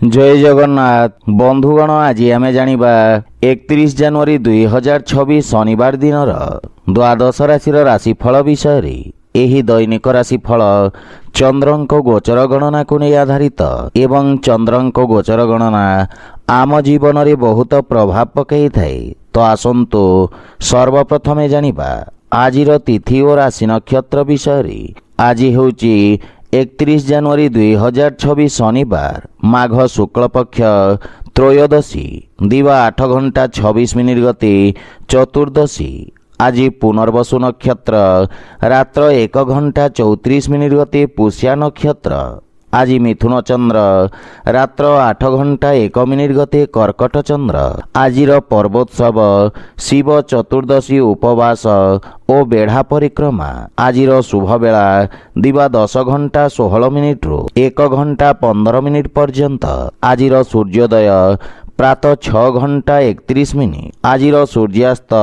जय जगन्नाथ बंधुगण आज आम जानिबा 31 जनवरी 2026 शनिवार दिन द्वादश राशि राशिफल विषय रे। एही दैनिक राशिफल चंद्रंक गोचर गणना को नहीं आधारित एवं चंद्रंक गोचर गणना आम जीवन रे बहुत प्रभाव पकई थाए। तो आसंतु सर्वप्रथमे जानिबा आजिर तिथि और राशि नक्षत्र विषय रे। आज होची 31 जनवरी 2026 शनिवार माघ शुक्ल पक्ष त्रयोदशी दिवा 8 घंटा 26 मिनिट गति चतुर्दशी। आज पुनर्वसु नक्षत्र रात्र 1 घंटा 34 मिनिट गति पुष्या नक्षत्र। आज मिथुन चंद्र रात्र 8 घंटा 1 मिनिट गते कर्कट चंद्र। आजिर पर्वोत्सव शिव चतुर्दशी उपवास और बेढ़ा परिक्रमा। आजिर शुभ बेला दिवा 10 घंटा 16 मिनिट रु 1 घंटा 15 मिनिट पर्यंत। आजिर सूर्योदय प्रातः 6 घंटा 31 मिनिट। आजिर सूर्यास्त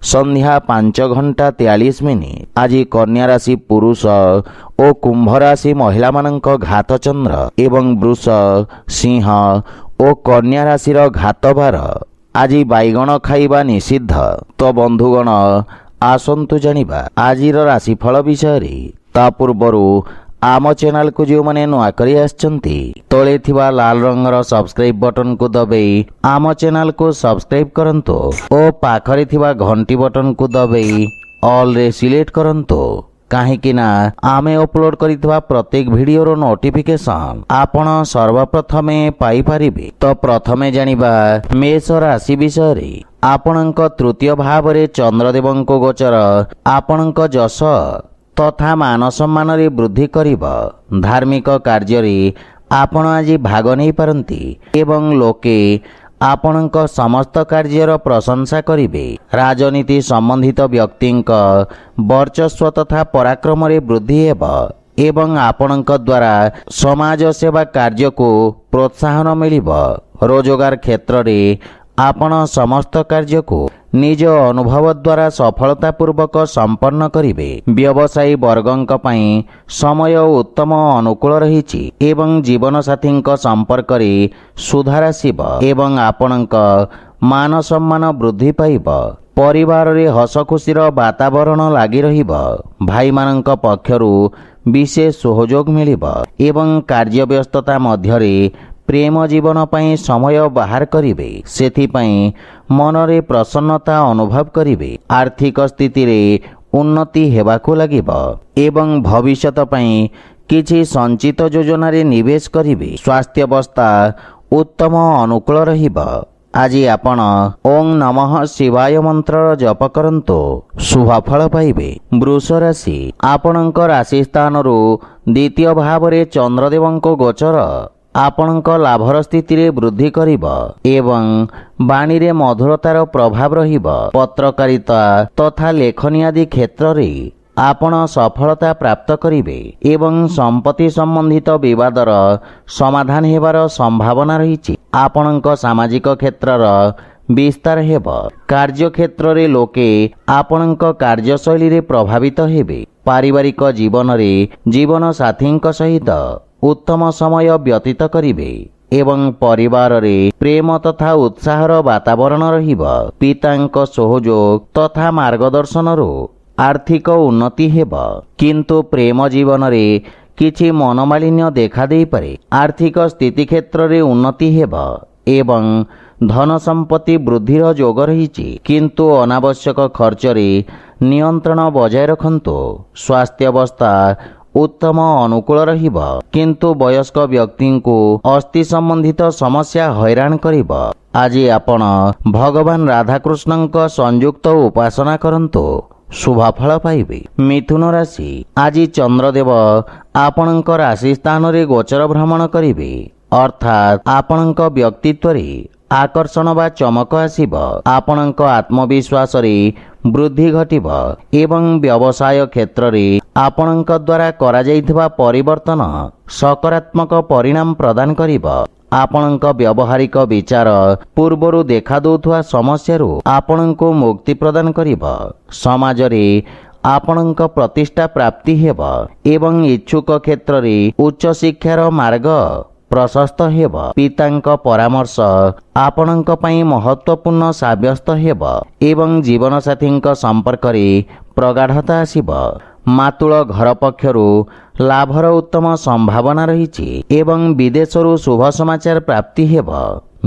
संध्या 5 घंटा 43 मिनिट। आज कन्या राशि पुरुष और कुंभ राशि महिला मानक घात चंद्र एवं वृष सिंह और कन्या राशि घात बार। आज बैगण खाइबा निषिद्ध। तो बंधुगण आसंतु जानिबा आजिर राशिफल विषय रे। ता पूर्वरु आम चैनल को जो मैंने नुआ करी आछंती तले थिबा लाल रंगर सब्सक्राइब बटन को दबाई आम चैनल को सब्सक्राइब करंतो और पाखरे थिबा घंटी बटन को दबाई ऑल रे सिलेक्ट करंतो। काहेकि ना आमे अपलोड करितबा प्रत्येक वीडियो नोटिफिकेशन आपण सर्वप्रथमे पाई परिबे। तो प्रथमे जानिबा मेष राशि विषय रे। आपणक तृतीय भाव रे चंद्रदेवंक गोचर आपणक जश तथा मान सम्मान रे वृद्धि करिब। धार्मिक कार्य रे आपण आज भाग नहीं पारंती एवं लोके आपणक समस्त कार्यर प्रशंसा करिवे। राजनीति संबंधित व्यक्तिंक वर्चस्व तथा पराक्रम रे वृद्धि हेब एवं आपणक द्वारा समाज सेवा कार्य को प्रोत्साहन मिलिब। रोजगार क्षेत्र रे आपण समस्त कार्य को निज अनुभव द्वारा सफलता पूर्वक संपन्न करिवे। व्यवसायी वर्गंक पई समय उत्तम अनुकूल रहिछि एवं जीवन साथींक संपर्क रे सुधार आसिब एवं आपणक मान सम्मान वृद्धि पाइब। परिवार रे हस खुशीर वातावरण लागि रहिब। भाई मानक पक्षरु विशेष सहयोग मिलिब एवं कार्य व्यस्तता मध्यरे प्रेम जीवन पाई समय बाहर करिवे। सेथि पाई मनरे प्रसन्नता अनुभव करिवे। आर्थिक स्थिति रे उन्नति हेबाकु लागिब एवं भविष्यत पाई किछि संचित योजना रे निवेश करिवे। स्वास्थ्य अवस्था उत्तम अनुकूल रहिब। आज आपण ओं नमः शिवाय मंत्र जप करंतो शुभ फल पाइबे। वृष राशि आपणक राशि स्थान रु द्वितीय भाव रे चंद्रदेवंक गोचर आपणक लाभर स्थिति रे वृद्धि करिब एवं बाणी रे मधुरतार प्रभाव रहिब। पत्रकारिता तथा लेखनी आदि क्षेत्र रे आपण सफलता प्राप्त करिवे एवं संपत्ति संबंधित विवादर समाधान हेबार संभावना रहिछि। आपणक सामाजिक क्षेत्रर विस्तार हेब। कार्य क्षेत्र रे लोके आपणक कार्यशैली रे प्रभावित हेबे। पारिवारिक जीवन रे जीवन साथींक सहित उत्तम समय व्यतीत करिवे एवं परिवार रे प्रेम तथा उत्साहर वातावरण रहिब। पितांक सहयोग तथा मार्गदर्शन रो आर्थिक उन्नति हेब किंतु प्रेम जीवन रे किछि मनोमालिन्य देखा देई पारे। आर्थिक स्थिति क्षेत्र रे उन्नति हेब एवं धन संपत्ति वृद्धिर योग रहिछि किंतु अनावश्यक खर्च रे नियंत्रण बजाय रखंतो। स्वास्थ्य अवस्था उत्तम अनुकूल रहिब किंतु वयस्क व्यक्ति को अस्थि संबंधित समस्या हैरान करिब। आज आपण भगवान राधाकृष्णंक संयुक्त उपासना करंतो शुभ फल पाइबे। मिथुन राशि आज चंद्रदेव आपणक राशि स्थान रे गोचर भ्रमण करिवे अर्थात आपणक व्यक्तित्व रे आकर्षण बा चमक आसिब। आपणक आत्मविश्वास रे वृद्धि घटिब एवं व्यवसाय क्षेत्र रे आपणक द्वारा करा जाइथिबा परिवर्तन सकारात्मक परिणाम प्रदान करिब। आपणक व्यवहारिक विचार पूर्वरु देखा दउथुवा समस्यारु आपणको मुक्ति प्रदान करिब। समाज रे आपणक प्रतिष्ठा प्राप्ति हेब एवं इच्छुक क्षेत्र रे उच्च शिक्षार मार्ग ପ୍ରଶସ୍ତ ହେବ। ପିତାଙ୍କ ପରାମର୍ଶ ଆପଣଙ୍କ ପାଇଁ ମହତ୍ୱପୂର୍ଣ୍ଣ ସାବ୍ୟସ୍ତ ହେବ ଏବଂ ଜୀବନସାଥୀଙ୍କ ସମ୍ପର୍କରେ ପ୍ରଗାଢ଼ତା ଆସିବ। ମାତୁଳ ଘର ପକ୍ଷରୁ ଲାଭର ଉତ୍ତମ ସମ୍ଭାବନା ରହିଛି ଏବଂ ବିଦେଶରୁ ଶୁଭ ସମାଚାର ପ୍ରାପ୍ତି ହେବ।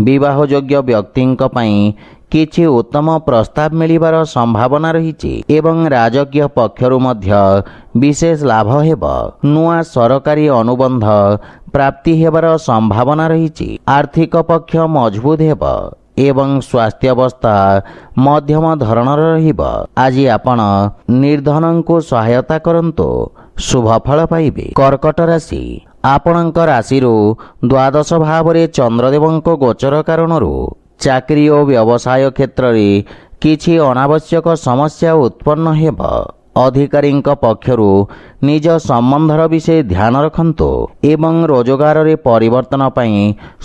ବିବାହଯୋଗ୍ୟ ବ୍ୟକ୍ତିଙ୍କ ପାଇଁ କିଛି ଉତ୍ତମ ପ୍ରସ୍ତାବ ମିଳିବାର ସମ୍ଭାବନା ରହିଛି ଏବଂ ରାଜକୀୟ ପକ୍ଷରୁ ମଧ୍ୟ ବିଶେଷ ଲାଭ ହେବ। ନୂଆ ସରକାରୀ ଅନୁବନ୍ଧ ପ୍ରାପ୍ତି ହେବାର ସମ୍ଭାବନା ରହିଛି। ଆର୍ଥିକ ପକ୍ଷ ମଜବୁତ ହେବ ଏବଂ ସ୍ୱାସ୍ଥ୍ୟାବସ୍ଥା ମଧ୍ୟମ ଧରଣର ରହିବ। ଆଜି ଆପଣ ନିର୍ଧନଙ୍କୁ ସହାୟତା କରନ୍ତୁ, ଶୁଭ ଫଳ ପାଇବେ। କର୍କଟ ରାଶି, ଆପଣଙ୍କ ରାଶିରୁ ଦ୍ୱାଦଶ ଭାବରେ ଚନ୍ଦ୍ରଦେବଙ୍କ ଗୋଚର କାରଣରୁ ଚାକିରି ଓ ବ୍ୟବସାୟ କ୍ଷେତ୍ରରେ କିଛି ଅନାବଶ୍ୟକ ସମସ୍ୟା ଉତ୍ପନ୍ନ ହେବ। ଅଧିକାରୀଙ୍କ ପକ୍ଷରୁ ନିଜ ସମ୍ବନ୍ଧର ବିଷୟ ଧ୍ୟାନ ରଖନ୍ତୁ ଏବଂ ରୋଜଗାରରେ ପରିବର୍ତ୍ତନ ପାଇଁ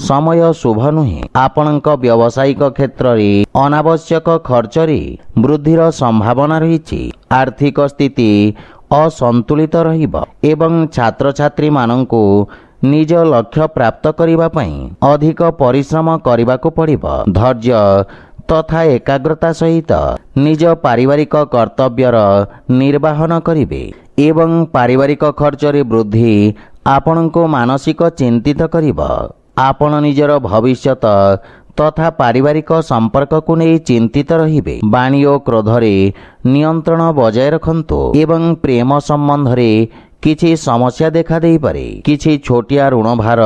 ସମୟ ଶୁଭ ନୁହେଁ। ଆପଣଙ୍କ ବ୍ୟବସାୟିକ କ୍ଷେତ୍ରରେ ଅନାବଶ୍ୟକ ଖର୍ଚ୍ଚରେ ବୃଦ୍ଧିର ସମ୍ଭାବନା ରହିଛି। ଆର୍ଥିକ ସ୍ଥିତି ଅସନ୍ତୁଳିତ ରହିବ ଏବଂ ଛାତ୍ରଛାତ୍ରୀମାନଙ୍କୁ ନିଜ ଲକ୍ଷ୍ୟ ପ୍ରାପ୍ତ କରିବା ପାଇଁ ଅଧିକ ପରିଶ୍ରମ କରିବାକୁ ପଡ଼ିବ। ଧୈର୍ଯ୍ୟ ତଥା ଏକାଗ୍ରତା ସହିତ ନିଜ ପାରିବାରିକ କର୍ତ୍ତବ୍ୟର ନିର୍ବାହନ କରିବେ ଏବଂ ପାରିବାରିକ ଖର୍ଚ୍ଚରେ ବୃଦ୍ଧି ଆପଣଙ୍କୁ ମାନସିକ ଚିନ୍ତିତ କରିବ। ଆପଣ ନିଜର ଭବିଷ୍ୟତ ତଥା ପାରିବାରିକ ସମ୍ପର୍କକୁ ନେଇ ଚିନ୍ତିତ ରହିବେ। ବାଣୀ ଓ କ୍ରୋଧରେ ନିୟନ୍ତ୍ରଣ ବଜାୟ ରଖନ୍ତୁ ଏବଂ ପ୍ରେମ ସମ୍ବନ୍ଧରେ କିଛି ସମସ୍ୟା ଦେଖାଦେଇପାରେ। କିଛି ଛୋଟିଆ ଋଣଭାର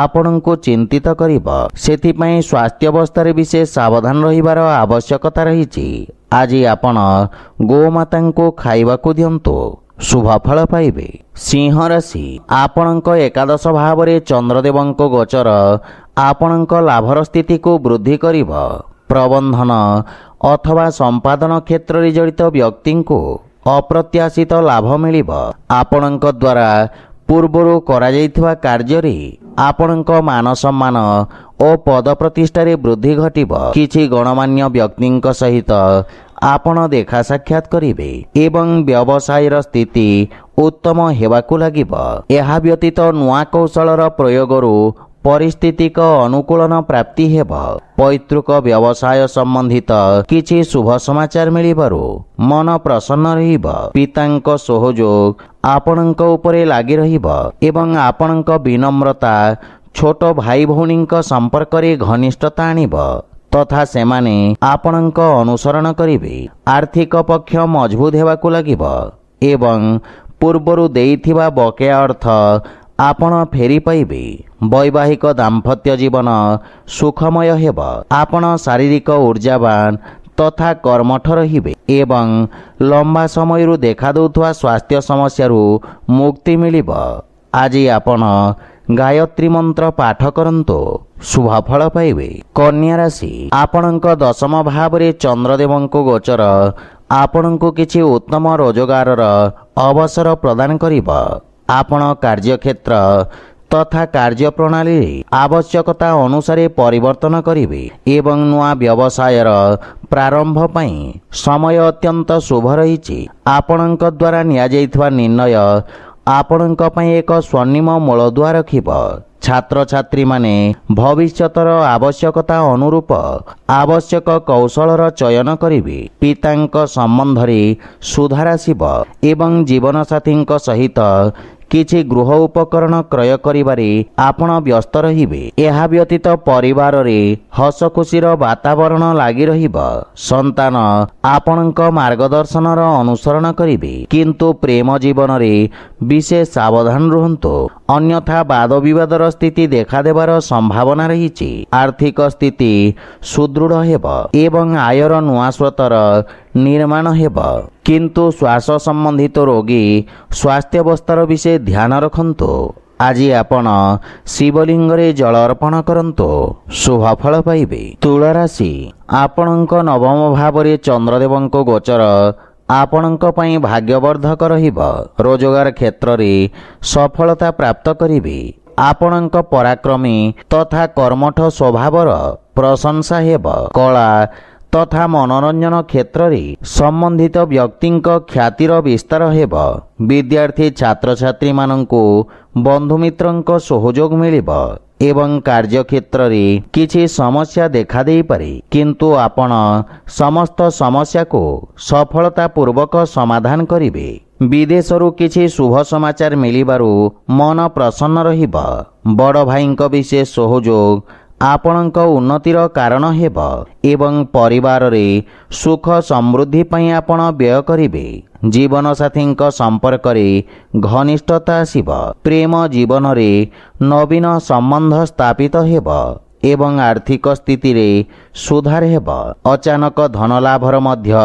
ଆପଣଙ୍କୁ ଚିନ୍ତିତ କରିବ, ସେଥିପାଇଁ ସ୍ୱାସ୍ଥ୍ୟାବସ୍ଥାରେ ବିଶେଷ ସାବଧାନ ରହିବାର ଆବଶ୍ୟକତା ରହିଛି। ଆଜି ଆପଣ ଗୋମାତାଙ୍କୁ ଖାଇବାକୁ ଦିଅନ୍ତୁ, ଶୁଭ ଫଳ ପାଇବେ। ସିଂହ ରାଶି, ଆପଣଙ୍କ ଏକାଦଶ ଭାବରେ ଚନ୍ଦ୍ରଦେବଙ୍କ ଗୋଚର ଆପଣଙ୍କ ଲାଭର ସ୍ଥିତିକୁ ବୃଦ୍ଧି କରିବ। ପ୍ରବନ୍ଧନ ଅଥବା ସମ୍ପାଦନ କ୍ଷେତ୍ରରେ ଜଡ଼ିତ ବ୍ୟକ୍ତିଙ୍କୁ ଅପ୍ରତ୍ୟାଶିତ ଲାଭ ମିଳିବ। ଆପଣଙ୍କ ଦ୍ୱାରା ପୂର୍ବରୁ କରାଯାଇଥିବା କାର୍ଯ୍ୟରେ ଆପଣଙ୍କ ମାନ ସମ୍ମାନ ଓ ପଦ ପ୍ରତିଷ୍ଠାରେ ବୃଦ୍ଧି ଘଟିବ। କିଛି ଗଣମାନ୍ୟ ବ୍ୟକ୍ତିଙ୍କ ସହିତ ଆପଣ ଦେଖା ସାକ୍ଷାତ କରିବେ ଏବଂ ବ୍ୟବସାୟର ସ୍ଥିତି ଉତ୍ତମ ହେବାକୁ ଲାଗିବ। ଏହା ବ୍ୟତୀତ ନୂଆ କୌଶଳର ପ୍ରୟୋଗରୁ ପରିସ୍ଥିତିକ ଅନୁକୂଳନ ପ୍ରାପ୍ତି ହେବ। ପୈତୃକ ବ୍ୟବସାୟ ସମ୍ବନ୍ଧିତ କିଛି ଶୁଭ ସମାଚାର ମିଳିବାରୁ ମନ ପ୍ରସନ୍ନ ରହିବ। ପିତାଙ୍କ ସହଯୋଗ ଆପଣଙ୍କ ଉପରେ ଲାଗି ରହିବ ଏବଂ ଆପଣଙ୍କ ବିନମ୍ରତା ଛୋଟ ଭାଇ ଭଉଣୀଙ୍କ ସମ୍ପର୍କରେ ଘନିଷ୍ଠତା ଆଣିବ ତଥା ସେମାନେ ଆପଣଙ୍କ ଅନୁସରଣ କରିବେ। ଆର୍ଥିକ ପକ୍ଷ ମଜବୁତ ହେବାକୁ ଲାଗିବ ଏବଂ ପୂର୍ବରୁ ଦେଇଥିବା ବକେୟା ଅର୍ଥ ଆପଣ ଫେରି ପାଇବେ। ବୈବାହିକ ଦାମ୍ପତ୍ୟ ଜୀବନ ସୁଖମୟ ହେବ। ଆପଣ ଶାରୀରିକ ଊର୍ଜାବାନ ତଥା କର୍ମଠ ରହିବେ ଏବଂ ଲମ୍ବା ସମୟରୁ ଦେଖାଦେଉଥିବା ସ୍ୱାସ୍ଥ୍ୟ ସମସ୍ୟାରୁ ମୁକ୍ତି ମିଳିବ। ଆଜି ଆପଣ ଗାୟତ୍ରୀ ମନ୍ତ୍ର ପାଠ କରନ୍ତୁ, ଶୁଭ ଫଳ ପାଇବେ। କନ୍ୟା ରାଶି, ଆପଣଙ୍କ ଦଶମ ଭାବରେ ଚନ୍ଦ୍ରଦେବଙ୍କ ଗୋଚର ଆପଣଙ୍କୁ କିଛି ଉତ୍ତମ ରୋଜଗାରର ଅବସର ପ୍ରଦାନ କରିବ। ଆପଣ କାର୍ଯ୍ୟକ୍ଷେତ୍ର ତଥା କାର୍ଯ୍ୟପ୍ରଣାଳୀରେ ଆବଶ୍ୟକତା ଅନୁସାରେ ପରିବର୍ତ୍ତନ କରିବେ ଏବଂ ନୂଆ ବ୍ୟବସାୟର ପ୍ରାରମ୍ଭ ପାଇଁ ସମୟ ଅତ୍ୟନ୍ତ ଶୁଭ ରହିଛି। ଆପଣଙ୍କ ଦ୍ୱାରା ନିଆଯାଇଥିବା ନିର୍ଣ୍ଣୟ ଆପଣଙ୍କ ପାଇଁ ଏକ ସ୍ୱର୍ଣ୍ଣିମ ମୂଳଦୁଆ ରଖିବ। ଛାତ୍ରଛାତ୍ରୀମାନେ ଭବିଷ୍ୟତର ଆବଶ୍ୟକତା ଅନୁରୂପ ଆବଶ୍ୟକ କୌଶଳର ଚୟନ କରିବେ। ପିତାଙ୍କ ସମ୍ବନ୍ଧରେ ସୁଧାର ଆସିବ ଏବଂ ଜୀବନସାଥୀଙ୍କ ସହିତ କିଛି ଗୃହ ଉପକରଣ କ୍ରୟ କରିବାରେ ଆପଣ ବ୍ୟସ୍ତ ରହିବେ। ଏହା ବ୍ୟତୀତ ପରିବାରରେ ହସଖୁସିର ବାତାବରଣ ଲାଗି ରହିବ। ସନ୍ତାନ ଆପଣଙ୍କ ମାର୍ଗଦର୍ଶନର ଅନୁସରଣ କରିବେ, କିନ୍ତୁ ପ୍ରେମ ଜୀବନରେ ବିଶେଷ ସାବଧାନ ରୁହନ୍ତୁ, ଅନ୍ୟଥା ବାଦବିବାଦର ସ୍ଥିତି ଦେଖାଦେବାର ସମ୍ଭାବନା ରହିଛି। ଆର୍ଥିକ ସ୍ଥିତି ସୁଦୃଢ଼ ହେବ ଏବଂ ଆୟର ନୂଆ ସ୍ରୋତର ନିର୍ମାଣ ହେବ, କିନ୍ତୁ ଶ୍ୱାସ ସମ୍ବନ୍ଧିତ ରୋଗୀ ସ୍ୱାସ୍ଥ୍ୟାବସ୍ଥାର ବିଷୟ ଧ୍ୟାନ ରଖନ୍ତୁ। ଆଜି ଆପଣ ଶିବଲିଙ୍ଗରେ ଜଳ ଅର୍ପଣ କରନ୍ତୁ, ଶୁଭ ଫଳ ପାଇବେ। ତୁଳା ରାଶି, ଆପଣଙ୍କ ନବମ ଭାବରେ ଚନ୍ଦ୍ରଦେବଙ୍କ ଗୋଚର ଆପଣଙ୍କ ପାଇଁ ଭାଗ୍ୟବର୍ଦ୍ଧକ ରହିବ। ରୋଜଗାର କ୍ଷେତ୍ରରେ ସଫଳତା ପ୍ରାପ୍ତ କରିବେ। ଆପଣଙ୍କ ପରାକ୍ରମୀ ତଥା କର୍ମଠ ସ୍ୱଭାବର ପ୍ରଶଂସା ହେବ। କଳା तथा मनोरंजन क्षेत्र में संबंधित व्यक्ति ख्यातिर विस्तार हेब। विद्यार्थी छात्र छात्री मानंकु बंधुमित्र सहयोग मिलिब एवं कार्यक्षेत्र में किछि समस्या देखा दे पारे, किंतु आपण समस्त समस्या को सफलता पूर्वक समाधान करिवे। विदेशरू किछि शुभ समाचार मिलिबारु मन प्रसन्न रहिब। बड़ भाईंक विशेष सहयोग आपणक उन्नतिर कारण हेब एवं परिवार रे सुख समृद्धि पई आपण व्यय करिवे। जीवन साथी संपर्क रे घनिष्ठता आसिब। प्रेम जीवन रे नवीन संबंध स्थापित हेब एवं आर्थिक स्थिति रे सुधार हेब। अचानक धन लाभर मध्य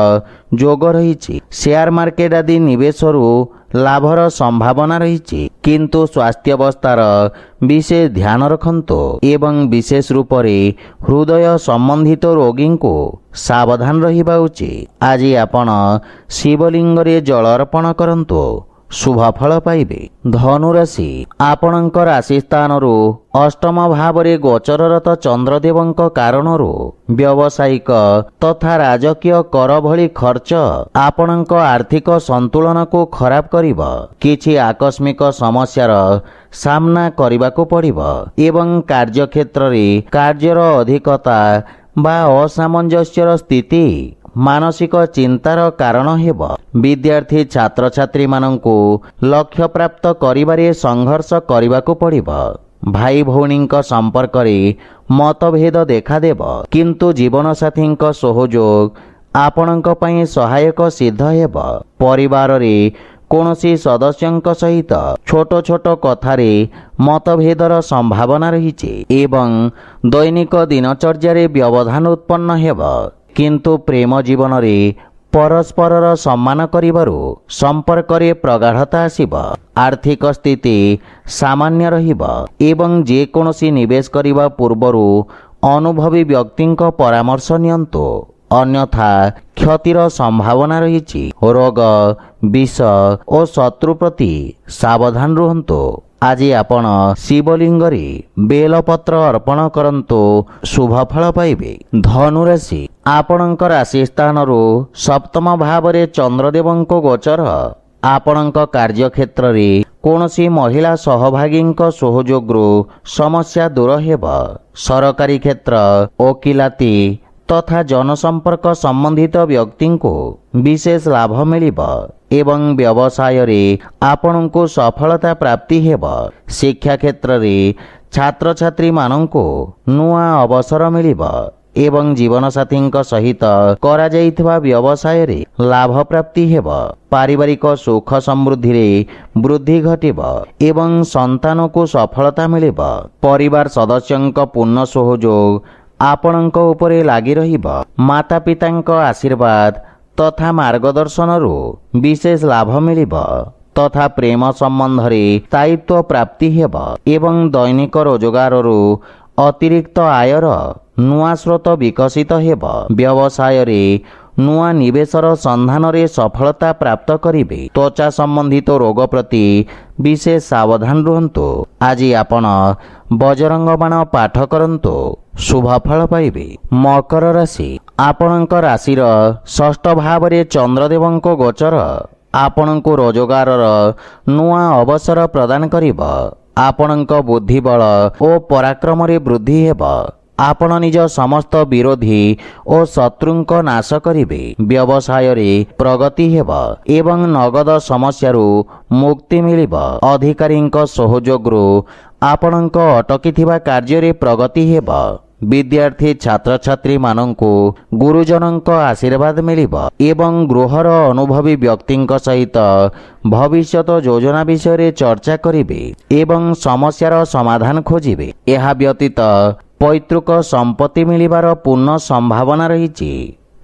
जोग रही। शेयर मार्केट आदि निवेशरू लाभर संभावना रही, किंतु स्वास्थ्यावस्थार विशेष ध्यान रखंतु एवं विशेष रूप से हृदय संबंधित रोगी को सावधान रहिबा उचित। आज आपण शिवलिंग रे जल अर्पण करंतु, शुभ फल पाइबे। धनुराशि आपणक राशि स्थानरू अष्टम भाव रे गोचररत चंद्रदेवंक कारणरू व्यावसायिक तथा राजकीय कर भली खर्च आपणक आर्थिक संतुलन को खराब करिब। किछि आकस्मिक समस्यार सामना करिबाको पड़िब एवं कार्यक्षेत्र रे कार्यर अधिकता बा असामंजस्यर स्थिति मानसिक चिंतार कारण हेब। विद्यार्थी छात्र छात्री मानंकु लक्ष्य प्राप्त करिबारे संघर्ष करिबाको पड़िब। भाई भौणींक संपर्क रे मतभेद देखा देब, किंतु जीवन साथींक सहयोग आपणक पई सहायक सिद्ध हेब। परिवार रे कोनोसी सदस्यंक सहित छोट छोट कथारे मतभेदर संभावना रही एवं दैनिक दिनचर्या रे व्यवधान उत्पन्न हेब, किंतु प्रेम जीवन रे परस्परर सम्मान करिबारु संपर्क रे प्रगाढ़ता आसिब। आर्थिक स्थिति सामान्य रहिब एवं जे कोनोसी निवेश करिबा पूर्वरु अनुभवी व्यक्तिंक परामर्श नियंतु, अन्यथा क्षतिर संभावना रही। रोग विष और शत्रु प्रति सावधान रुहंतु। आज आपण शिवलिंग रे बेलपत्र अर्पण करंतु, शुभ फल पाइबे। धनुराशि आपणक राशि स्थानरू सप्तम भाव रे चंद्रदेवंक गोचर आपणक कार्यक्षेत्र रे कोनोसी महिला सहभागींक सहयोगरू समस्या दूर हेब। सरकारी क्षेत्र वकिलाती तथा जनसंपर्क संबंधित व्यक्ति को विशेष लाभ मिलिब एवं व्यवसाय रे आपणको सफलता प्राप्ति हेब। शिक्षा क्षेत्र रे छात्र छात्री मानंको नुआ अवसर मिलिब एवं जीवन साथी सहित करा जाइथिबा व्यवसाय रे लाभ प्राप्ति हेब। पारिवारिक सुख समृद्धि रे वृद्धि घटिब एवं संतान को सफलता मिलिब। परिवार सदस्यंक पूर्ण सहयोग आपणक उपरे लागि रहिब। माता पितांक आशीर्वाद तथा मार्गदर्शन रु विशेष लाभ मिलिब तथा प्रेम संबंध रे स्थायित्व प्राप्ति हेब एवं दैनिक रोजगार रु अतिरिक्त आयर नुआ स्रोत विकसित हेब। व्यवसाय रे नुआ निवेशर संधान रे सफलता प्राप्त करिवे। त्वचा संबंधित रोग प्रति विशेष सावधान रुहंतु। आज आपण बजरंग बाण पाठ करंतु, शुभ फल पाइबे। मकर राशि आपणक राशिर षष्ठ भाव रे चंद्रदेवंक गोचर आपणको रोजगारर नुआ अवसर प्रदान करिब। आपणक बुद्धिबल ओ पराक्रम रे वृद्धि हेब। आपण निज समस्त विरोधी और शत्रुंक नाश करिवे। व्यवसाय रे प्रगति हेब एवं नगद समस्यारु मुक्ति मिलिब। अधिकारींक सहयोगरु आपणक अटकिथिबा कार्य रे प्रगति हेब। विद्यार्थी छात्र छात्री मानंकु गुरुजनंक आशीर्वाद मिलिब एवं गृहर अनुभवी व्यक्तिंक सहित भविष्यत योजना विषय रे चर्चा करिवे एवं समस्यार समाधान खोजिवे। एहा व्यतीत पैतृक संपत्ति मिलिबार पूर्ण संभावना रही।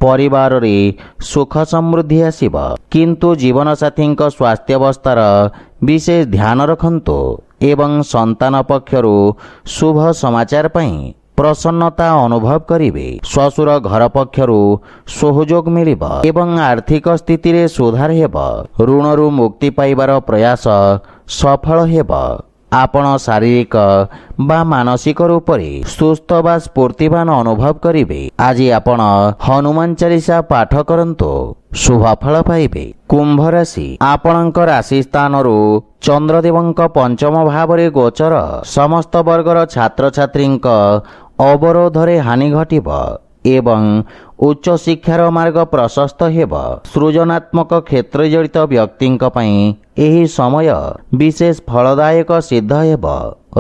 परिवार रे सुख समृद्धि आसिब, किंतु जीवन साथी स्वास्थ्यावस्थार विशेष ध्यान रखंतु एवं संतान पक्षरु शुभ समाचार पई प्रसन्नता अनुभव करिवे। ससुर घर पक्षरु सहयोग मिलिब एवं आर्थिक स्थिति रे सुधार हेब। ऋणरु मुक्ति पाइबार प्रयास सफल हेब। ଆପଣ ଶାରୀରିକ ବା ମାନସିକ ରୂପରେ ସୁସ୍ଥ ବା ସ୍ଫୂର୍ତ୍ତିବାନ ଅନୁଭବ କରିବେ। ଆଜି ଆପଣ ହନୁମାନ ଚାଳିଶା ପାଠ କରନ୍ତୁ, ଶୁଭ ଫଳ ପାଇବେ। କୁମ୍ଭ ରାଶି, ଆପଣଙ୍କ ରାଶି ସ୍ଥାନରୁ ଚନ୍ଦ୍ରଦେବଙ୍କ ପଞ୍ଚମ ଭାବରେ ଗୋଚର ସମସ୍ତ ବର୍ଗର ଛାତ୍ରଛାତ୍ରୀଙ୍କ ଅବରୋଧରେ ହାନି ଘଟିବ ଏବଂ ଉଚ୍ଚ ଶିକ୍ଷାର ମାର୍ଗ ପ୍ରଶସ୍ତ ହେବ। ସୃଜନାତ୍ମକ କ୍ଷେତ୍ରରେ ଜଡ଼ିତ ବ୍ୟକ୍ତିଙ୍କ ପାଇଁ ଏହି ସମୟ ବିଶେଷ ଫଳଦାୟକ ସିଦ୍ଧ ହେବ।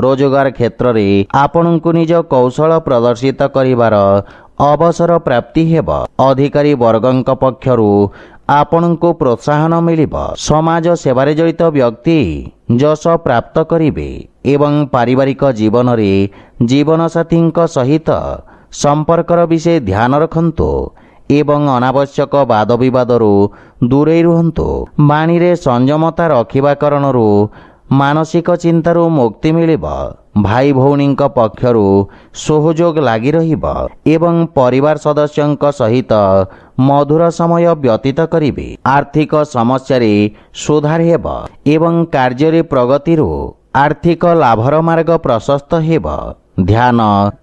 ରୋଜଗାର କ୍ଷେତ୍ରରେ ଆପଣଙ୍କୁ ନିଜ କୌଶଳ ପ୍ରଦର୍ଶିତ କରିବାର ଅବସର ପ୍ରାପ୍ତି ହେବ। ଅଧିକାରୀ ବର୍ଗଙ୍କ ପକ୍ଷରୁ ଆପଣଙ୍କୁ ପ୍ରୋତ୍ସାହନ ମିଳିବ। ସମାଜ ସେବାରେ ଜଡ଼ିତ ବ୍ୟକ୍ତି ଯଶ ପ୍ରାପ୍ତ କରିବେ ଏବଂ ପାରିବାରିକ ଜୀବନରେ ଜୀବନସାଥୀଙ୍କ ସହିତ ସମ୍ପର୍କର ବିଷୟ ଧ୍ୟାନ ରଖନ୍ତୁ ଏବଂ ଅନାବଶ୍ୟକ ବାଦବିବାଦରୁ ଦୂରେଇ ରୁହନ୍ତୁ। ବାଣୀରେ ସଂଯମତା ରଖିବା କାରଣରୁ ମାନସିକ ଚିନ୍ତାରୁ ମୁକ୍ତି ମିଳିବ। ଭାଇ ଭଉଣୀଙ୍କ ପକ୍ଷରୁ ସହଯୋଗ ଲାଗି ରହିବ ଏବଂ ପରିବାର ସଦସ୍ୟଙ୍କ ସହିତ ମଧୁର ସମୟ ବ୍ୟତୀତ କରିବେ। ଆର୍ଥିକ ସମସ୍ୟାରେ ସୁଧାର ହେବ ଏବଂ କାର୍ଯ୍ୟରେ ପ୍ରଗତିରୁ ଆର୍ଥିକ ଲାଭର ମାର୍ଗ ପ୍ରଶସ୍ତ ହେବ। ଧ୍ୟାନ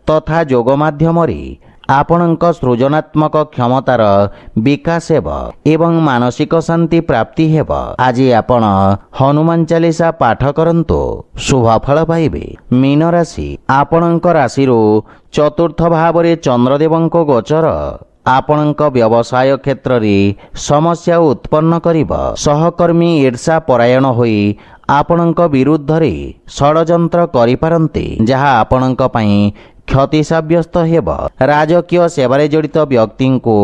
ତଥା ଯୋଗ ମାଧ୍ୟମରେ ଆପଣଙ୍କ ସୃଜନାତ୍ମକ କ୍ଷମତାର ବିକାଶ ହେବ ଏବଂ ମାନସିକ ଶାନ୍ତି ପ୍ରାପ୍ତି ହେବ। ଆଜି ଆପଣ ହନୁମାନ ଚାଳିଶା ପାଠ କରନ୍ତୁ, ଶୁଭ ଫଳ ପାଇବେ। ମୀନ ରାଶି, ଆପଣଙ୍କ ରାଶିରୁ ଚତୁର୍ଥ ଭାବରେ ଚନ୍ଦ୍ରଦେବଙ୍କ ଗୋଚର ଆପଣଙ୍କ ବ୍ୟବସାୟ କ୍ଷେତ୍ରରେ ସମସ୍ୟା ଉତ୍ପନ୍ନ କରିବ। ସହକର୍ମୀ ଈର୍ଷା ପରାୟଣ ହୋଇ ଆପଣଙ୍କ ବିରୁଦ୍ଧରେ ଷଡ଼ଯନ୍ତ୍ର କରିପାରନ୍ତି, ଯାହା ଆପଣଙ୍କ ପାଇଁ କ୍ଷତି ସାବ୍ୟସ୍ତ ହେବ। ରାଜକୀୟ ସେବାରେ ଜଡ଼ିତ ବ୍ୟକ୍ତିଙ୍କୁ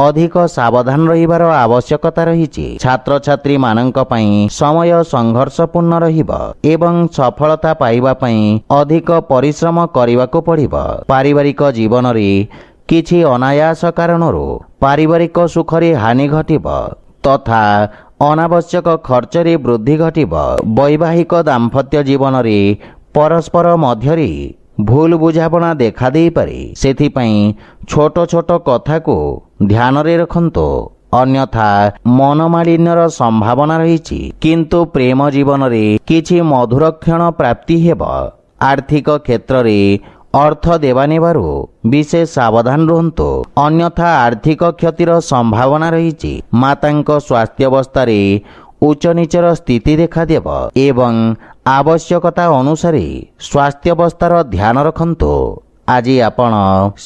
ଅଧିକ ସାବଧାନ ରହିବାର ଆବଶ୍ୟକତା ରହିଛି। ଛାତ୍ରଛାତ୍ରୀମାନଙ୍କ ପାଇଁ ସମୟ ସଂଘର୍ଷପୂର୍ଣ୍ଣ ରହିବ ଏବଂ ସଫଳତା ପାଇବା ପାଇଁ ଅଧିକ ପରିଶ୍ରମ କରିବାକୁ ପଡ଼ିବ। ପାରିବାରିକ ଜୀବନରେ କିଛି ଅନାୟାସ କାରଣରୁ ପାରିବାରିକ ସୁଖରେ ହାନି ଘଟିବ ତଥା ଅନାବଶ୍ୟକ ଖର୍ଚ୍ଚରେ ବୃଦ୍ଧି ଘଟିବ। ବୈବାହିକ ଦାମ୍ପତ୍ୟ ଜୀବନରେ ପରସ୍ପର ମଧ୍ୟରେ ଭୁଲ ବୁଝାମଣା ଦେଖାଦେଇପାରେ, ସେଥିପାଇଁ ଛୋଟ ଛୋଟ କଥାକୁ ଧ୍ୟାନରେ ରଖନ୍ତୁ, ଅନ୍ୟଥା ମନମାଳିନ୍ୟର ସମ୍ଭାବନା ରହିଛି। କିନ୍ତୁ ପ୍ରେମ ଜୀବନରେ କିଛି ମଧୁର କ୍ଷଣ ପ୍ରାପ୍ତି ହେବ। ଆର୍ଥିକ କ୍ଷେତ୍ରରେ ଅର୍ଥ ଦେବା ନେବାରୁ ବିଶେଷ ସାବଧାନ ରୁହନ୍ତୁ, ଅନ୍ୟଥା ଆର୍ଥିକ କ୍ଷତିର ସମ୍ଭାବନା ରହିଛି। ମାତାଙ୍କ ସ୍ୱାସ୍ଥ୍ୟାବସ୍ଥାରେ ଉଚ୍ଚ ନିଚର ସ୍ଥିତି ଦେଖାଦେବ ଏବଂ ଆବଶ୍ୟକତା ଅନୁସାରେ ସ୍ୱାସ୍ଥ୍ୟାବସ୍ଥାର ଧ୍ୟାନ ରଖନ୍ତୁ। ଆଜି ଆପଣ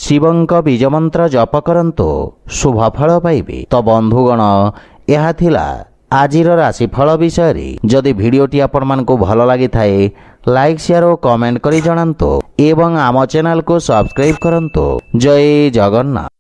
ଶିବଙ୍କ ବୀଜମନ୍ତ୍ର ଜପ କରନ୍ତୁ, ଶୁଭ ଫଳ ପାଇବେ। ତ ବନ୍ଧୁଗଣ, ଏହା ଥିଲା ଆଜିର ରାଶିଫଳ ବିଷୟରେ। ଯଦି ଭିଡ଼ିଓଟି ଆପଣମାନଙ୍କୁ ଭଲ ଲାଗିଥାଏ ଲାଇକ୍ ସେୟାର ଓ କମେଣ୍ଟ କରି ଜଣାନ୍ତୁ ଏବଂ ଆମ ଚ୍ୟାନେଲକୁ ସବସ୍କ୍ରାଇବ୍ କରନ୍ତୁ। ଜୟ ଜଗନ୍ନାଥ।